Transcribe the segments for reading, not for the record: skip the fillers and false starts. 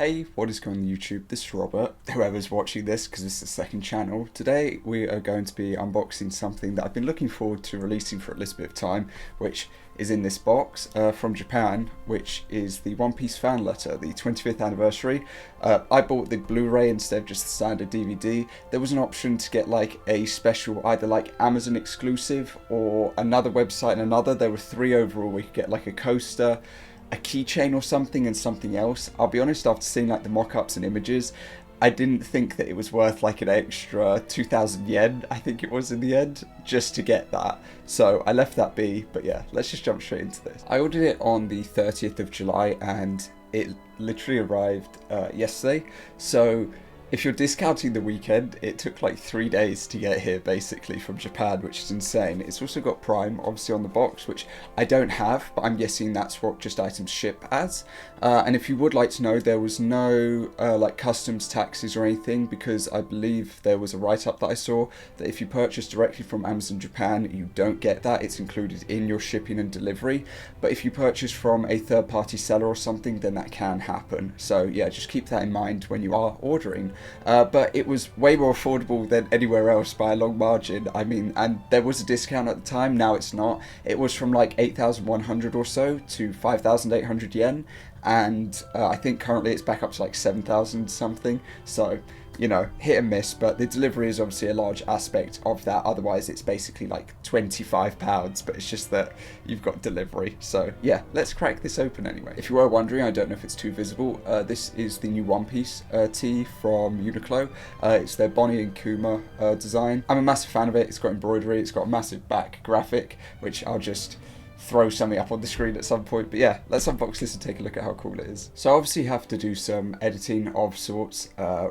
Hey, what is going on YouTube? This is Robert, whoever's watching this because this is the second channel. Today we are going to be unboxing something that I've been looking forward to releasing for a little bit of time, which is in this box from Japan, which is the One Piece fan letter, the 25th anniversary. I bought the Blu-ray instead of just the standard DVD. There was an option to get like a special, either like Amazon exclusive or another website and another. There were three overall. We could get like a coaster, a keychain or something, and something else. I'll be honest, after seeing like the mock-ups and images, I didn't think that it was worth like an extra 2,000 yen, I think it was in the end, just to get that. So I left that be, but yeah, let's just jump straight into this. I ordered it on the 30th of July and it literally arrived yesterday. So if you're discounting the weekend, it took like 3 days to get here basically from Japan, which is insane. It's also got Prime obviously on the box, which I don't have, but I'm guessing that's what just items ship as. And if you would like to know, there was no like customs taxes or anything, because I believe there was a write-up that I saw that if you purchase directly from Amazon Japan, you don't get that. It's included in your shipping and delivery. But if you purchase from a third-party seller or something, then that can happen. So yeah, just keep that in mind when you are ordering. But it was way more affordable than anywhere else by a long margin. I mean, and there was a discount at the time, now it's not. It was from like 8,100 or so to 5,800 yen, and I think currently it's back up to like 7,000 something. So, you know, hit and miss, but the delivery is obviously a large aspect of that. Otherwise it's basically like £25, but it's just that you've got delivery. So yeah, let's crack this open anyway. If you were wondering, I don't know if it's too visible, this is the new One Piece tee from Uniqlo. It's their Bonnie and Kuma design. I'm a massive fan of it. It's got embroidery, it's got a massive back graphic, which I'll just throw something up on the screen at some point. But yeah, let's unbox this and take a look at how cool it is. So I obviously have to do some editing of sorts,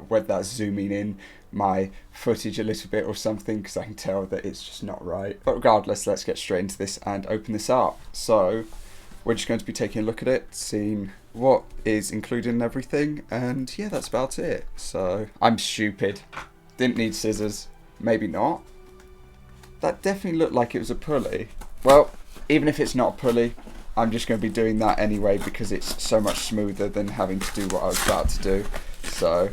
whether that's zooming in my footage a little bit or something, because I can tell that it's just not right. But regardless, let's get straight into this and open this up. So we're just going to be taking a look at it, seeing what is included in everything, and yeah, that's about it. So I'm stupid, didn't need scissors. Maybe not. That definitely looked like it was a pulley. Well, even if it's not a pulley, I'm just going to be doing that anyway because it's so much smoother than having to do what I was about to do. So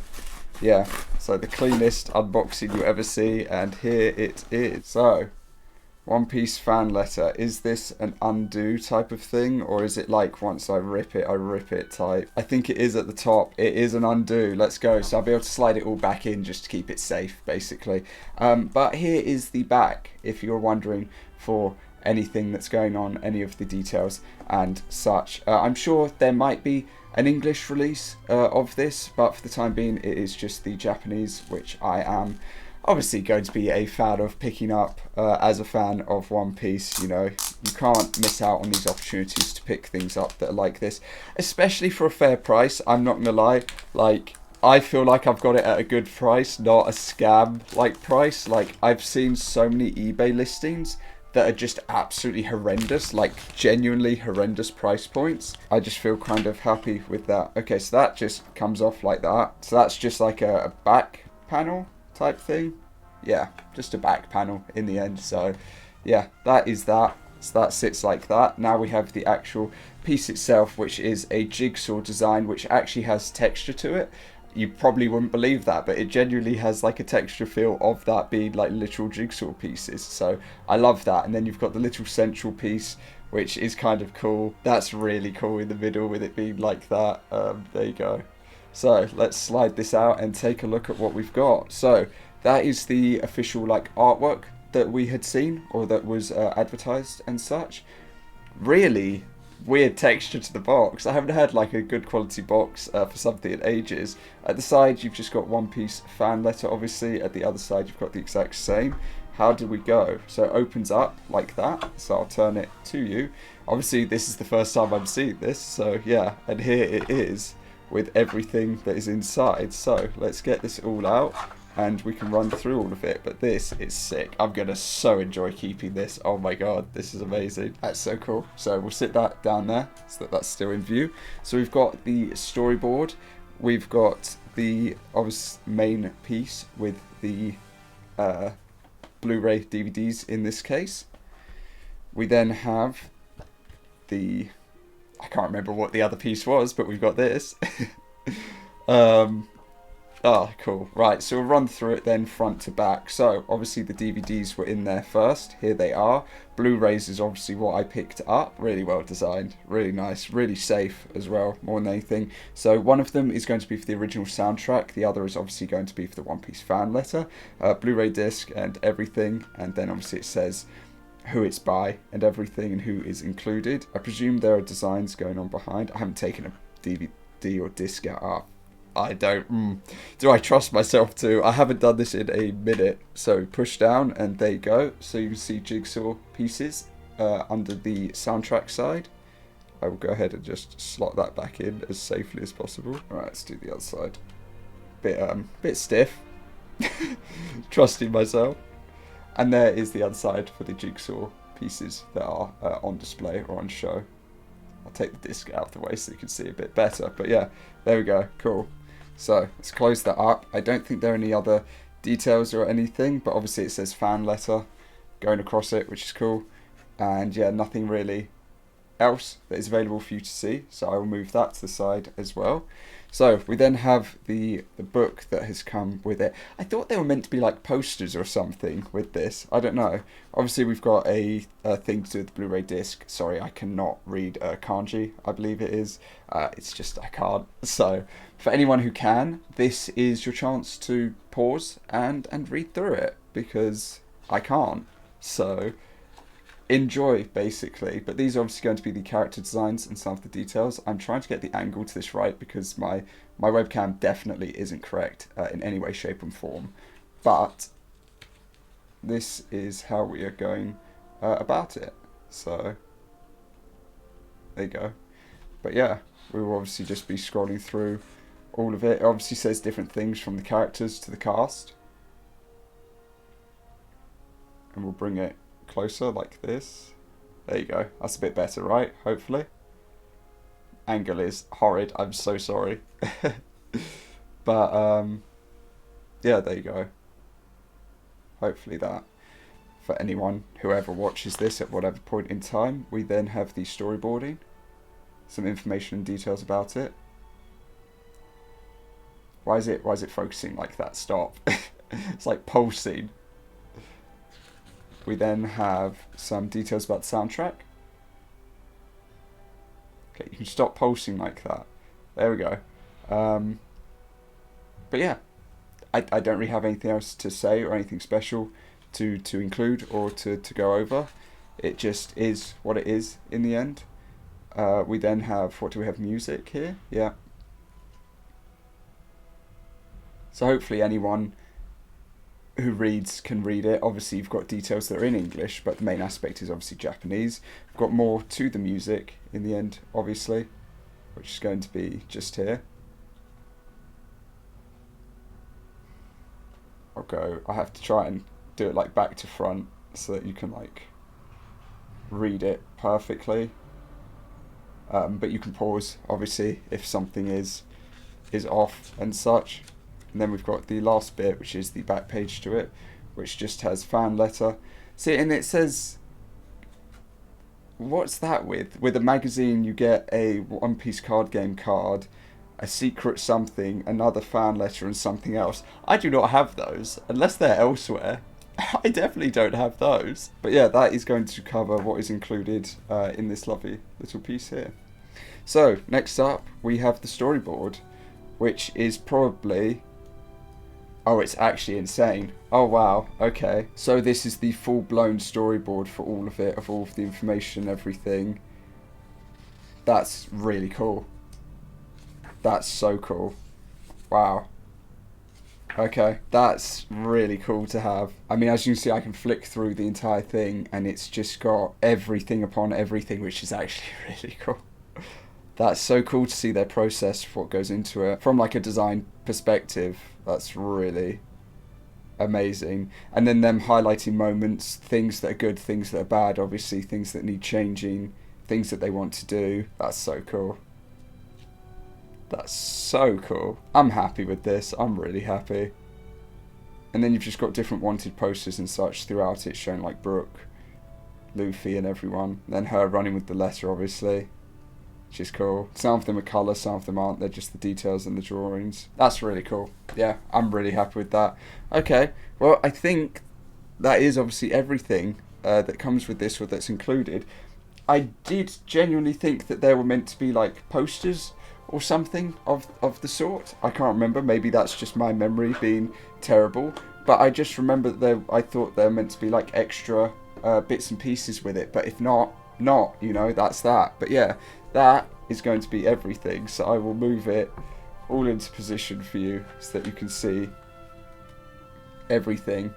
yeah, so the cleanest unboxing you ever see, and here it is. So, One Piece fan letter. Is this an undo type of thing, or is it like once I rip it type? I think it is at the top. It is an undo. Let's go. So I'll be able to slide it all back in just to keep it safe, basically. But here is the back, if you're wondering for anything that's going on, any of the details and such. I'm sure there might be an English release of this, but for the time being it is just the Japanese, which I am obviously going to be a fan of picking up as a fan of One Piece. You know, you can't miss out on these opportunities to pick things up that are like this, especially for a fair price. I'm not gonna lie, like, I feel like I've got it at a good price, not a scam like price. Like, I've seen so many eBay listings that are just absolutely horrendous, like genuinely horrendous price points. I just feel kind of happy with that. Okay, so that just comes off like that. So that's just like a back panel type thing. Yeah, just a back panel in the end. So yeah, that is that. So that sits like that. Now we have the actual piece itself, which is a jigsaw design, which actually has texture to it. You probably wouldn't believe that, but it genuinely has like a texture feel of that being like literal jigsaw pieces. So I love that. And then you've got the little central piece, which is kind of cool. That's really cool in the middle with it being like that. There you go. So let's slide this out and take a look at what we've got. So that is the official like artwork that we had seen, or that was advertised and such. Really weird texture to the box. I haven't had like a good quality box for something in ages. At the side you've just got One Piece fan letter, obviously. At the other side you've got the exact same. How did we go? So it opens up like that, so I'll turn it to you. Obviously this is the first time I'm seeing this, so yeah, and here it is with everything that is inside. So let's get this all out and we can run through all of it. But this is sick. I'm gonna so enjoy keeping this. Oh my god, this is amazing. That's so cool. So we'll sit that down there so that that's still in view. So we've got the storyboard, we've got the obvious main piece with the Blu-ray DVDs in this case. We then have the, I can't remember what the other piece was, but we've got this. Ah, cool. Right, so we'll run through it then front to back. So, obviously the DVDs were in there first. Here they are. Blu-rays is obviously what I picked up. Really well designed. Really nice. Really safe as well, more than anything. So, one of them is going to be for the original soundtrack. The other is obviously going to be for the One Piece fan letter. Blu-ray disc and everything. And then obviously it says who it's by and everything and who is included. I presume there are designs going on behind. I haven't taken a DVD or disc out. I don't. Do I trust myself to? I haven't done this in a minute. So push down and there you go. So you can see jigsaw pieces under the soundtrack side. I will go ahead and just slot that back in as safely as possible. Alright, let's do the other side. Bit stiff. Trusting myself. And there is the other side for the jigsaw pieces that are on display or on show. I'll take the disc out of the way so you can see a bit better. But yeah, there we go. Cool. So let's close that up. I don't think there are any other details or anything, but obviously it says fan letter going across it, which is cool. And yeah, nothing really else that is available for you to see. So I will move that to the side as well. So we then have the book that has come with it. I thought they were meant to be like posters or something with this. I don't know. Obviously we've got a thing to do with the Blu-ray disc. Sorry, I cannot read kanji, I believe it is. It's just I can't. So for anyone who can, this is your chance to pause and read through it because I can't. So enjoy basically, but these are obviously going to be the character designs and some of the details. I'm trying to get the angle to this right because my webcam definitely isn't correct in any way, shape and form, but this is how we are going about it. So there you go. But yeah, we will obviously just be scrolling through all of it. It obviously says different things from the characters to the cast, and we'll bring it closer like this. There you go. That's a bit better, right? Hopefully. Angle is horrid. I'm so sorry. But yeah, there you go. Hopefully that for anyone whoever watches this at whatever point in time. We then have the storyboarding, some information and details about it. Why is it focusing like that? Stop. It's like pulsing. We then have some details about the soundtrack. Okay, you can stop pulsing like that. There we go. But yeah, I don't really have anything else to say or anything special to include or to go over. It just is what it is in the end. We then have, what do we have, music here? Yeah. So hopefully anyone who reads can read it. Obviously you've got details that are in English, but the main aspect is obviously Japanese. We've got more to the music in the end, obviously, which is going to be just here. I have to try and do it like back to front so that you can like read it perfectly. But you can pause, obviously, if something is off and such. And then we've got the last bit, which is the back page to it, which just has fan letter. See, and it says, what's that with? With a magazine, you get a One Piece card game card, a secret something, another fan letter, and something else. I do not have those, unless they're elsewhere. I definitely don't have those. But yeah, that is going to cover what is included in this lovely little piece here. So, next up, we have the storyboard, which is probably... Oh, it's actually insane. Oh, wow. Okay. So this is the full-blown storyboard for all of it, of all of the information and everything. That's really cool. That's so cool. Wow. Okay. That's really cool to have. I mean, as you can see, I can flick through the entire thing, and it's just got everything upon everything, which is actually really cool. That's so cool to see their process for what goes into it. From like a design perspective, that's really amazing. And then them highlighting moments, things that are good, things that are bad, obviously, things that need changing, things that they want to do. That's so cool. That's so cool. I'm happy with this. I'm really happy. And then you've just got different wanted posters and such throughout it, showing like Brooke, Luffy and everyone. Then her running with the letter, obviously. which is cool. Some of them are colour, some of them aren't. They're just the details and the drawings. That's really cool. Yeah, I'm really happy with that. Okay, well, I think that is obviously everything that comes with this or that's included. I did genuinely think that there were meant to be like posters or something of the sort. I can't remember. Maybe that's just my memory being terrible. But I just remember that I thought there were meant to be like extra bits and pieces with it. But if not, you know, that's that. But yeah, that is going to be everything. So I will move it all into position for you so that you can see everything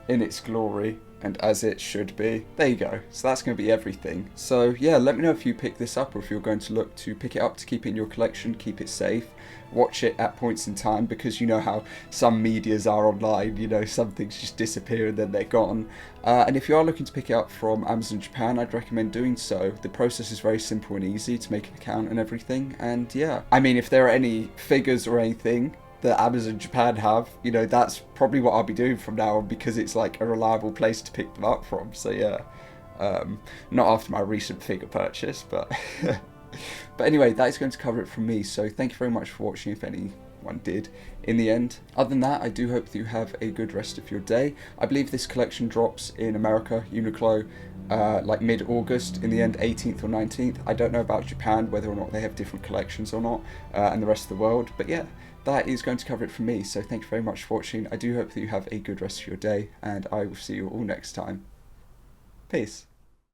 in its glory and as it should be. There you go. So that's going to be everything. So yeah, let me know if you pick this up or if you're going to look to pick it up to keep it in your collection, keep it safe, watch it at points in time, because you know how some medias are online, you know, some things just disappear and then they're gone. And if you are looking to pick it up from Amazon Japan, I'd recommend doing so. The process is very simple and easy to make an account and everything. And yeah, I mean, if there are any figures or anything that Amazon Japan have, you know, that's probably what I'll be doing from now on, because it's like a reliable place to pick them up from. So yeah, not after my recent figure purchase, but but anyway, that is going to cover it from me. So thank you very much for watching, if anyone did in the end. Other than that, I do hope that you have a good rest of your day. I believe this collection drops in America, Uniqlo, like mid-August, in the end 18th or 19th. I don't know about Japan, whether or not they have different collections or not, and the rest of the world, but yeah, that is going to cover it from me. So thank you very much for watching. I do hope that you have a good rest of your day, and I will see you all next time. Peace.